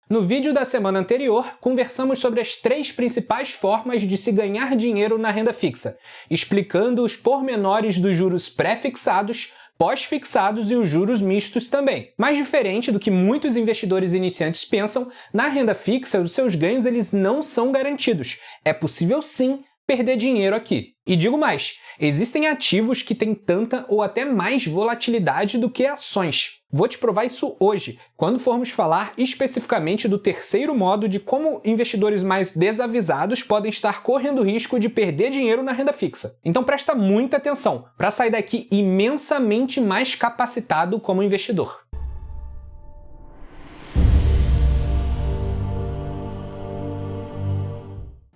No vídeo da semana anterior, conversamos sobre as 3 principais formas de se ganhar dinheiro na renda fixa, explicando os pormenores dos juros pré-fixados, pós-fixados e os juros mistos também. Mas diferente do que muitos investidores iniciantes pensam, na renda fixa os seus ganhos eles não são garantidos. É possível sim perder dinheiro aqui. E digo mais, existem ativos que têm tanta ou até mais volatilidade do que ações. Vou te provar isso hoje, quando formos falar especificamente do terceiro modo de como investidores mais desavisados podem estar correndo risco de perder dinheiro na renda fixa. Então presta muita atenção, para sair daqui imensamente mais capacitado como investidor.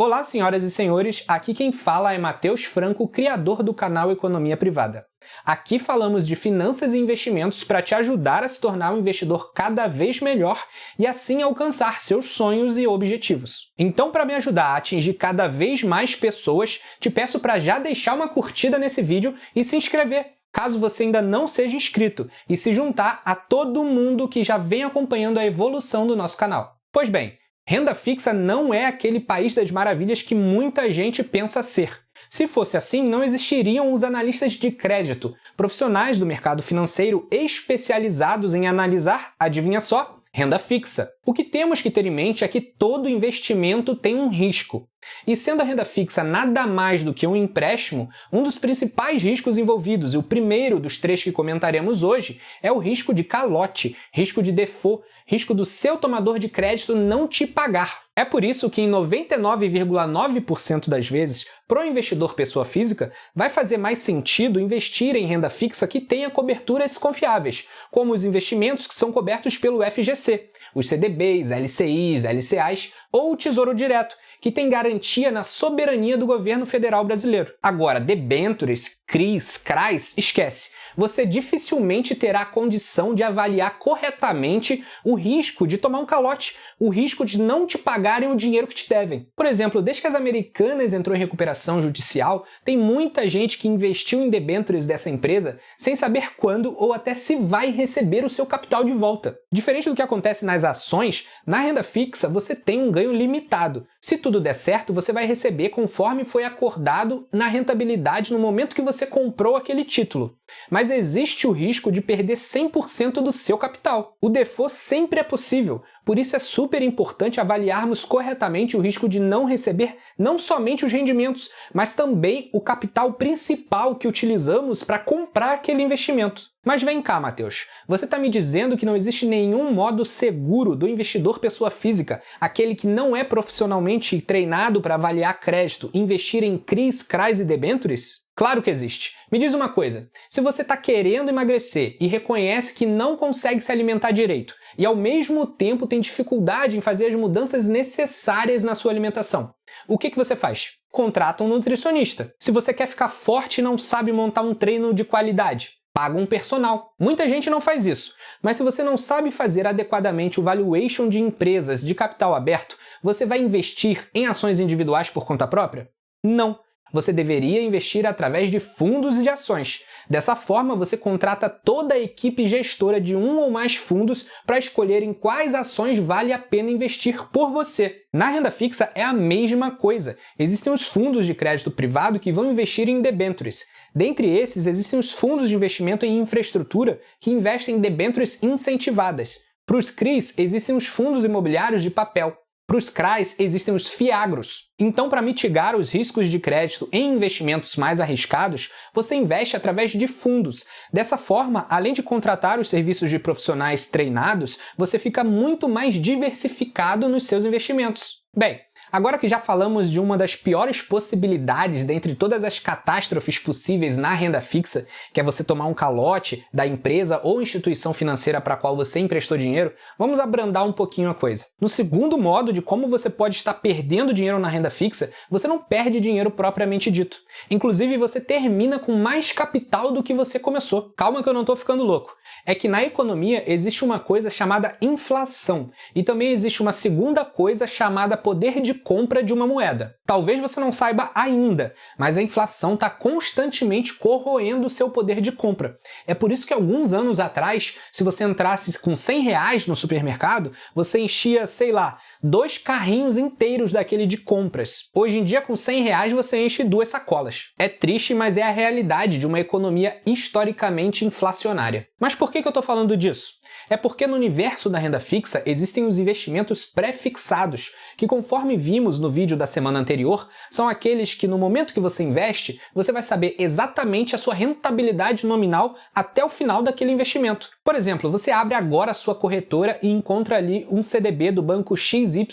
Olá, senhoras e senhores, aqui quem fala é Matheus Franco, criador do canal Economia Privada. Aqui falamos de finanças e investimentos para te ajudar a se tornar um investidor cada vez melhor e assim alcançar seus sonhos e objetivos. Então, para me ajudar a atingir cada vez mais pessoas, te peço para já deixar uma curtida nesse vídeo e se inscrever, caso você ainda não seja inscrito, e se juntar a todo mundo que já vem acompanhando a evolução do nosso canal. Pois bem, renda fixa não é aquele país das maravilhas que muita gente pensa ser. Se fosse assim, não existiriam os analistas de crédito, profissionais do mercado financeiro especializados em analisar, adivinha só, renda fixa. O que temos que ter em mente é que todo investimento tem um risco. E sendo a renda fixa nada mais do que um empréstimo, um dos principais riscos envolvidos, e o primeiro dos 3 que comentaremos hoje, é o risco de calote, risco de default, risco do seu tomador de crédito não te pagar. É por isso que em 99,9% das vezes, para o investidor pessoa física, vai fazer mais sentido investir em renda fixa que tenha coberturas confiáveis, como os investimentos que são cobertos pelo FGC, os CDBs, LCIs, LCAs ou o Tesouro Direto, que tem garantia na soberania do governo federal brasileiro. Agora, debêntures, CRIs, CRAs, esquece. Você dificilmente terá a condição de avaliar corretamente o risco de tomar um calote, o risco de não te pagarem o dinheiro que te devem. Por exemplo, desde que as Americanas entrou em recuperação judicial, tem muita gente que investiu em debêntures dessa empresa sem saber quando ou até se vai receber o seu capital de volta. Diferente do que acontece nas ações, na renda fixa você tem um ganho limitado. Se tudo der certo, você vai receber conforme foi acordado na rentabilidade no momento que você comprou aquele título. Mas existe o risco de perder 100% do seu capital. O default sempre é possível, por isso é super importante avaliarmos corretamente o risco de não receber não somente os rendimentos, mas também o capital principal que utilizamos para comprar aquele investimento. Mas vem cá, Matheus, você está me dizendo que não existe nenhum modo seguro do investidor pessoa física, aquele que não é profissionalmente treinado para avaliar crédito, investir em CRIs, CRAs e debêntures? Claro que existe. Me diz uma coisa, se você está querendo emagrecer e reconhece que não consegue se alimentar direito e ao mesmo tempo tem dificuldade em fazer as mudanças necessárias na sua alimentação, o que você faz? Contrata um nutricionista. Se você quer ficar forte e não sabe montar um treino de qualidade, paga um personal. Muita gente não faz isso, mas se você não sabe fazer adequadamente o valuation de empresas de capital aberto, você vai investir em ações individuais por conta própria? Não. Você deveria investir através de fundos de ações. Dessa forma, você contrata toda a equipe gestora de um ou mais fundos para escolher em quais ações vale a pena investir por você. Na renda fixa é a mesma coisa. Existem os fundos de crédito privado que vão investir em debêntures. Dentre esses, existem os fundos de investimento em infraestrutura que investem em debêntures incentivadas. Para os CRIs, existem os fundos imobiliários de papel. Para os CRAs, existem os FIAGROS. Então, para mitigar os riscos de crédito em investimentos mais arriscados, você investe através de fundos. Dessa forma, além de contratar os serviços de profissionais treinados, você fica muito mais diversificado nos seus investimentos. Bem, agora que já falamos de uma das piores possibilidades dentre todas as catástrofes possíveis na renda fixa, que é você tomar um calote da empresa ou instituição financeira para a qual você emprestou dinheiro, vamos abrandar um pouquinho a coisa. No segundo modo de como você pode estar perdendo dinheiro na renda fixa, você não perde dinheiro propriamente dito. Inclusive, você termina com mais capital do que você começou. Calma que eu não estou ficando louco. É que na economia existe uma coisa chamada inflação e também existe uma segunda coisa chamada poder de compra de uma moeda. Talvez você não saiba ainda, mas a inflação está constantemente corroendo o seu poder de compra. É por isso que alguns anos atrás, se você entrasse com R$100 no supermercado, você enchia, sei lá, 2 carrinhos inteiros daquele de compras. Hoje em dia, com R$100, você enche 2 sacolas. É triste, mas é a realidade de uma economia historicamente inflacionária. Mas por que eu estou falando disso? É porque no universo da renda fixa existem os investimentos pré-fixados, que, conforme vimos no vídeo da semana anterior, são aqueles que no momento que você investe, você vai saber exatamente a sua rentabilidade nominal até o final daquele investimento. Por exemplo, você abre agora a sua corretora e encontra ali um CDB do banco XYZ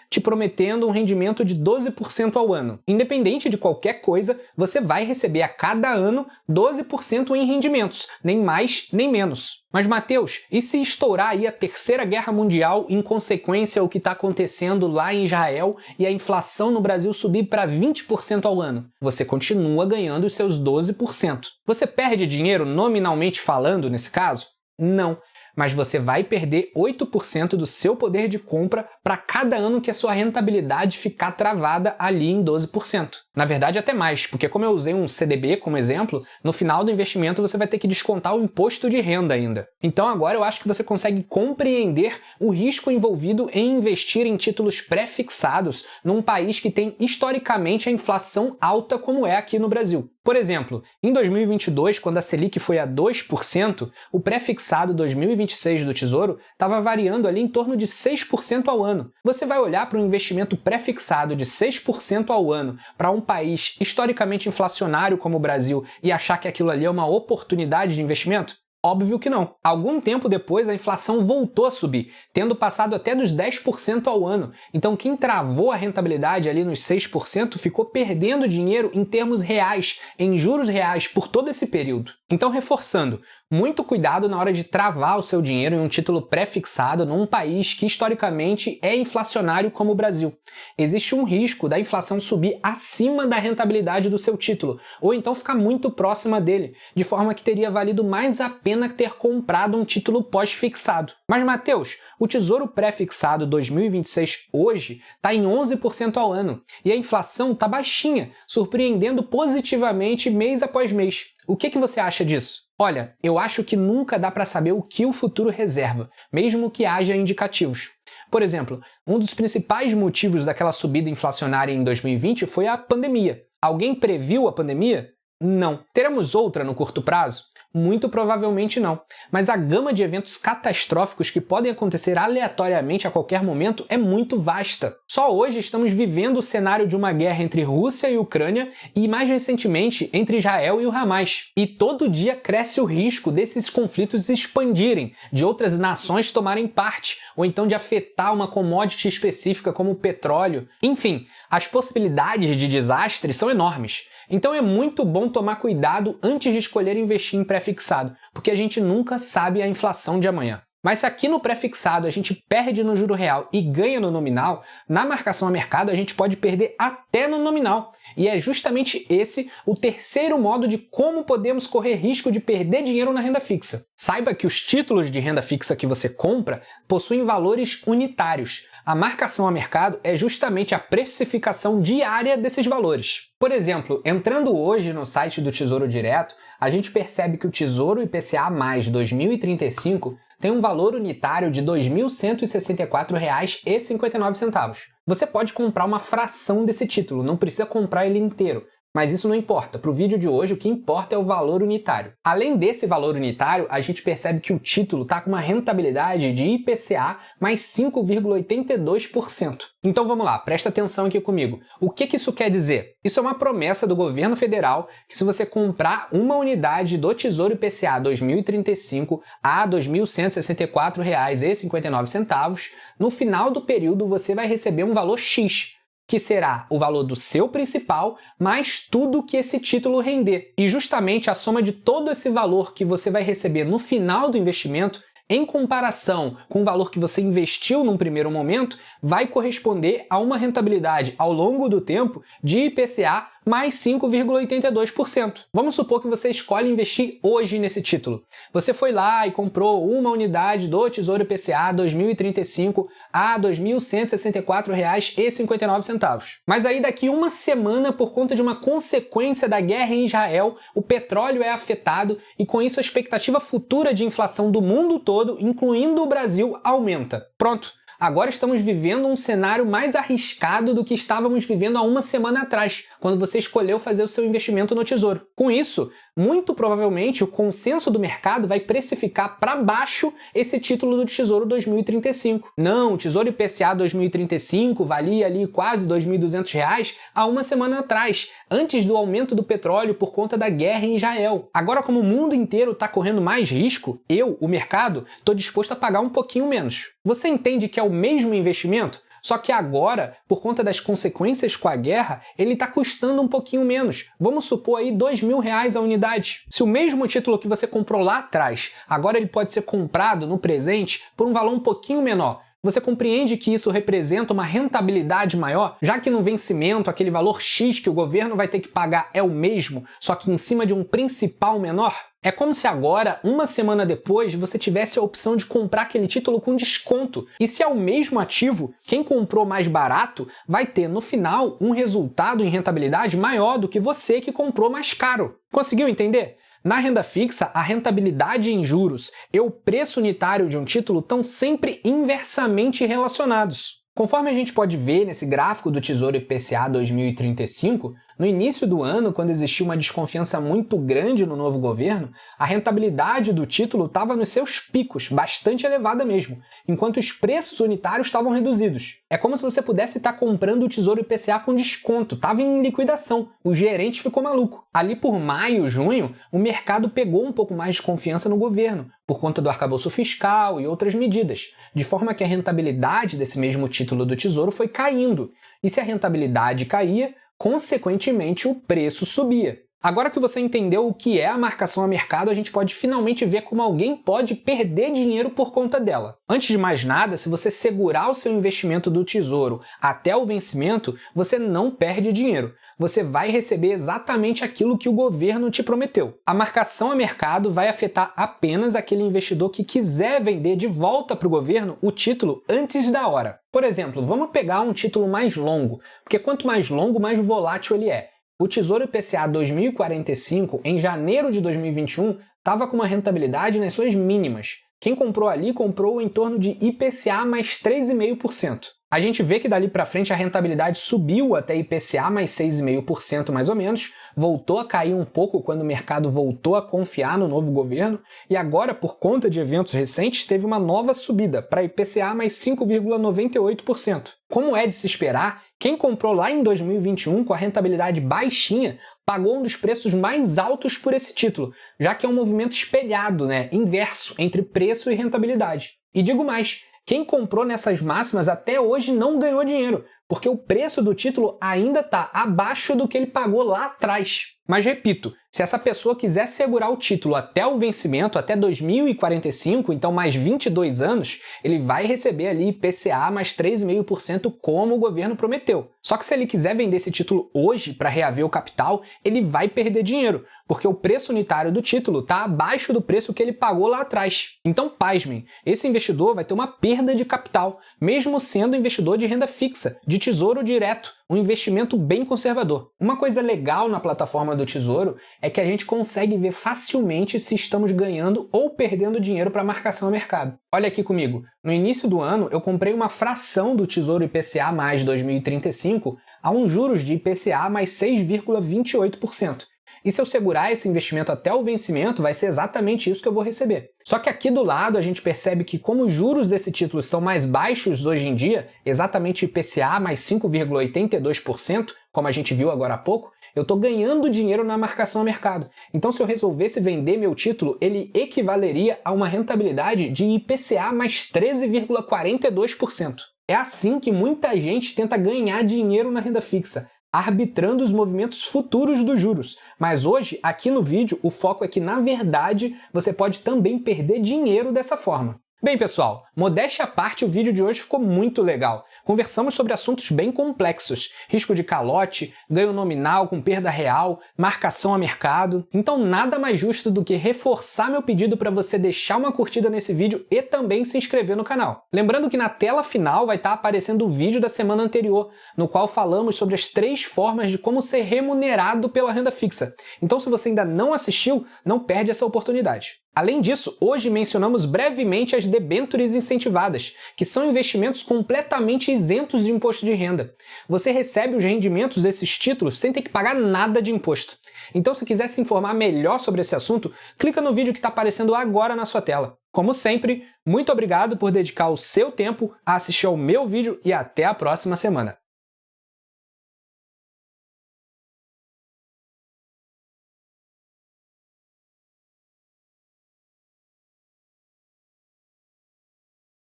te prometendo um rendimento de 12% ao ano. Independente de qualquer coisa, você vai receber a cada ano 12% em rendimentos, nem mais nem menos. Mas, Matheus, e se estourar aí a Terceira Guerra Mundial, em consequência ao que está acontecendo lá em Israel, e a inflação no Brasil subir para 20% ao ano? Você continua ganhando os seus 12%. Você perde dinheiro nominalmente falando nesse caso? Não. Mas você vai perder 8% do seu poder de compra para cada ano que a sua rentabilidade ficar travada ali em 12%. Na verdade, até mais, porque como eu usei um CDB como exemplo, no final do investimento você vai ter que descontar o imposto de renda ainda. Então agora eu acho que você consegue compreender o risco envolvido em investir em títulos pré-fixados num país que tem historicamente a inflação alta como é aqui no Brasil. Por exemplo, em 2022, quando a Selic foi a 2%, o pré-fixado 2026 do Tesouro estava variando ali em torno de 6% ao ano. Você vai olhar para um investimento pré-fixado de 6% ao ano para um país historicamente inflacionário como o Brasil e achar que aquilo ali é uma oportunidade de investimento? Óbvio que não. Algum tempo depois, a inflação voltou a subir, tendo passado até dos 10% ao ano. Então, quem travou a rentabilidade ali nos 6% ficou perdendo dinheiro em termos reais, em juros reais, por todo esse período. Então, reforçando, muito cuidado na hora de travar o seu dinheiro em um título pré-fixado num país que historicamente é inflacionário como o Brasil. Existe um risco da inflação subir acima da rentabilidade do seu título, ou então ficar muito próxima dele, de forma que teria valido mais a pena ter comprado um título pós-fixado. Mas, Matheus, o Tesouro Pré-Fixado 2026 hoje está em 11% ao ano, e a inflação está baixinha, surpreendendo positivamente mês após mês. O que você acha disso? Olha, eu acho que nunca dá para saber o que o futuro reserva, mesmo que haja indicativos. Por exemplo, um dos principais motivos daquela subida inflacionária em 2020 foi a pandemia. Alguém previu a pandemia? Não. Teremos outra no curto prazo? Muito provavelmente não. Mas a gama de eventos catastróficos que podem acontecer aleatoriamente a qualquer momento é muito vasta. Só hoje estamos vivendo o cenário de uma guerra entre Rússia e Ucrânia e, mais recentemente, entre Israel e o Hamas. E todo dia cresce o risco desses conflitos se expandirem, de outras nações tomarem parte, ou então de afetar uma commodity específica como o petróleo. Enfim, as possibilidades de desastre são enormes. Então é muito bom tomar cuidado antes de escolher investir em pré-fixado, porque a gente nunca sabe a inflação de amanhã. Mas se aqui no pré-fixado a gente perde no juro real e ganha no nominal, na marcação a mercado a gente pode perder até no nominal. E é justamente esse o terceiro modo de como podemos correr risco de perder dinheiro na renda fixa. Saiba que os títulos de renda fixa que você compra possuem valores unitários. A marcação a mercado é justamente a precificação diária desses valores. Por exemplo, entrando hoje no site do Tesouro Direto, a gente percebe que o Tesouro IPCA+ 2035 tem um valor unitário de R$ 2.164,59. Você pode comprar uma fração desse título, não precisa comprar ele inteiro. Mas isso não importa. Para o vídeo de hoje, o que importa é o valor unitário. Além desse valor unitário, a gente percebe que o título está com uma rentabilidade de IPCA mais 5,82%. Então vamos lá, presta atenção aqui comigo. O que isso quer dizer? Isso é uma promessa do governo federal que se você comprar uma unidade do Tesouro IPCA 2035 a R$ 2.164,59, no final do período você vai receber um valor X, que será o valor do seu principal mais tudo que esse título render. E justamente a soma de todo esse valor que você vai receber no final do investimento, em comparação com o valor que você investiu num primeiro momento, vai corresponder a uma rentabilidade ao longo do tempo de IPCA mais 5,82%. Vamos supor que você escolhe investir hoje nesse título. Você foi lá e comprou uma unidade do Tesouro IPCA 2035 a R$ 2.164,59. Mas aí daqui uma semana, por conta de uma consequência da guerra em Israel, o petróleo é afetado e com isso a expectativa futura de inflação do mundo todo, incluindo o Brasil, aumenta. Pronto! Agora estamos vivendo um cenário mais arriscado do que estávamos vivendo há uma semana atrás, quando você escolheu fazer o seu investimento no Tesouro. Com isso, muito provavelmente o consenso do mercado vai precificar para baixo esse título do Tesouro 2035. Não, o Tesouro IPCA 2035 valia ali quase R$ 2.200 há uma semana atrás, antes do aumento do petróleo por conta da guerra em Israel. Agora, como o mundo inteiro está correndo mais risco, o mercado, estou disposto a pagar um pouquinho menos. Você entende que é o mesmo investimento? Só que agora, por conta das consequências com a guerra, ele está custando um pouquinho menos. Vamos supor aí R$ 2.000 a unidade. Se o mesmo título que você comprou lá atrás, agora ele pode ser comprado no presente por um valor um pouquinho menor. Você compreende que isso representa uma rentabilidade maior, já que no vencimento aquele valor X que o governo vai ter que pagar é o mesmo, só que em cima de um principal menor? É como se agora, uma semana depois, você tivesse a opção de comprar aquele título com desconto. E se é o mesmo ativo, quem comprou mais barato vai ter, no final, um resultado em rentabilidade maior do que você que comprou mais caro. Conseguiu entender? Na renda fixa, a rentabilidade em juros e o preço unitário de um título estão sempre inversamente relacionados. Conforme a gente pode ver nesse gráfico do Tesouro IPCA 2035, no início do ano, quando existia uma desconfiança muito grande no novo governo, a rentabilidade do título estava nos seus picos, bastante elevada mesmo, enquanto os preços unitários estavam reduzidos. É como se você pudesse estar comprando o Tesouro IPCA com desconto, estava em liquidação, o gerente ficou maluco. Ali por maio, junho, o mercado pegou um pouco mais de confiança no governo, por conta do arcabouço fiscal e outras medidas, de forma que a rentabilidade desse mesmo título do Tesouro foi caindo. E se a rentabilidade caía, consequentemente o preço subia. Agora que você entendeu o que é a marcação a mercado, a gente pode finalmente ver como alguém pode perder dinheiro por conta dela. Antes de mais nada, se você segurar o seu investimento do Tesouro até o vencimento, você não perde dinheiro. Você vai receber exatamente aquilo que o governo te prometeu. A marcação a mercado vai afetar apenas aquele investidor que quiser vender de volta para o governo o título antes da hora. Por exemplo, vamos pegar um título mais longo, porque quanto mais longo, mais volátil ele é. O Tesouro IPCA 2045, em janeiro de 2021, estava com uma rentabilidade nas suas mínimas. Quem comprou ali comprou em torno de IPCA mais 3,5%. A gente vê que dali para frente a rentabilidade subiu até IPCA mais 6,5% mais ou menos, voltou a cair um pouco quando o mercado voltou a confiar no novo governo e agora, por conta de eventos recentes, teve uma nova subida para IPCA mais 5,98%. Como é de se esperar, quem comprou lá em 2021 com a rentabilidade baixinha pagou um dos preços mais altos por esse título, já que é um movimento espelhado, inverso, entre preço e rentabilidade. E digo mais, quem comprou nessas máximas até hoje não ganhou dinheiro, porque o preço do título ainda está abaixo do que ele pagou lá atrás. Mas repito, se essa pessoa quiser segurar o título até o vencimento, até 2045, então mais 22 anos, ele vai receber ali IPCA mais 3,5% como o governo prometeu. Só que se ele quiser vender esse título hoje para reaver o capital, ele vai perder dinheiro, porque o preço unitário do título está abaixo do preço que ele pagou lá atrás. Então, pasmem, esse investidor vai ter uma perda de capital, mesmo sendo investidor de renda fixa, de tesouro direto, um investimento bem conservador. Uma coisa legal na plataforma do Tesouro é que a gente consegue ver facilmente se estamos ganhando ou perdendo dinheiro para marcação a mercado. Olha aqui comigo, no início do ano eu comprei uma fração do Tesouro IPCA mais 2035 a uns juros de IPCA mais 6,28%. E se eu segurar esse investimento até o vencimento, vai ser exatamente isso que eu vou receber. Só que aqui do lado a gente percebe que como os juros desse título estão mais baixos hoje em dia, exatamente IPCA mais 5,82%, como a gente viu agora há pouco, eu estou ganhando dinheiro na marcação a mercado. Então se eu resolvesse vender meu título, ele equivaleria a uma rentabilidade de IPCA mais 13,42%. É assim que muita gente tenta ganhar dinheiro na renda fixa, arbitrando os movimentos futuros dos juros. Mas hoje, aqui no vídeo, o foco é que, na verdade, você pode também perder dinheiro dessa forma. Bem, pessoal, modéstia à parte, o vídeo de hoje ficou muito legal. Conversamos sobre assuntos bem complexos: risco de calote, ganho nominal com perda real, marcação a mercado. Então nada mais justo do que reforçar meu pedido para você deixar uma curtida nesse vídeo e também se inscrever no canal. Lembrando que na tela final vai estar aparecendo o vídeo da semana anterior, no qual falamos sobre as 3 formas de como ser remunerado pela renda fixa. Então se você ainda não assistiu, não perde essa oportunidade. Além disso, hoje mencionamos brevemente as debêntures incentivadas, que são investimentos completamente isentos de imposto de renda. Você recebe os rendimentos desses títulos sem ter que pagar nada de imposto. Então, se quiser se informar melhor sobre esse assunto, clica no vídeo que está aparecendo agora na sua tela. Como sempre, muito obrigado por dedicar o seu tempo a assistir ao meu vídeo e até a próxima semana.